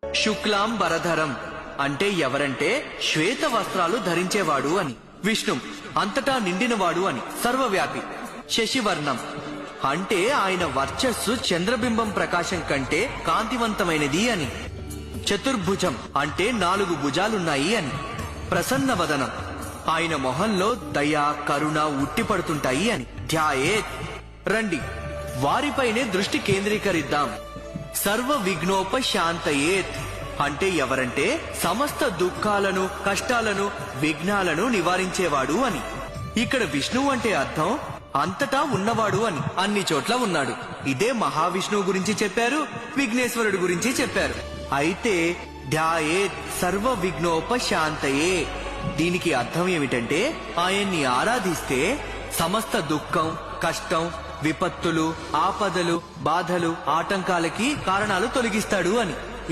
శుక్లాం వరధరం అంటే ఎవరంటే శ్వేత వస్త్రాలు ధరించేవాడు అని. విష్ణు అంతటా నిండినవాడు అని. సర్వవ్యాపి. శశివర్ణం అంటే ఆయన వర్చస్సు చంద్రబింబం ప్రకాశం కంటే కాంతివంతమైనది అని. చతుర్భుజం అంటే 4 భుజాలున్నాయి అని. ప్రసన్నవదనం ఆయన మొహంలో దయ కరుణ ఉట్టిపడుతుంటాయి అని. ధ్యాయేత్ రండి వారిపైనే దృష్టి కేంద్రీకరిద్దాం. సర్వ విఘ్నోపశాంతయేత్ అంటే ఎవరంటే సమస్త దుఃఖాలను కష్టాలను విఘ్నాలను నివారించేవాడు అని. ఇక్కడ విష్ణువు అంటే అర్థం అంతటా ఉన్నవాడు అని. అన్ని చోట్ల ఉన్నాడు. ఇదే మహావిష్ణువు గురించి చెప్పారు, విఘ్నేశ్వరుడు గురించి చెప్పారు. అయితే ధ్యాయేత్ సర్వ విఘ్నోపశాంతయే దీనికి అర్థం ఏమిటంటే ఆయన్ని ఆరాధిస్తే సమస్త దుఃఖం కష్టం విపత్తులు ఆపదలు బాధలు ఆటంకాలకి కారణాలు తొలగిస్తాడు అని.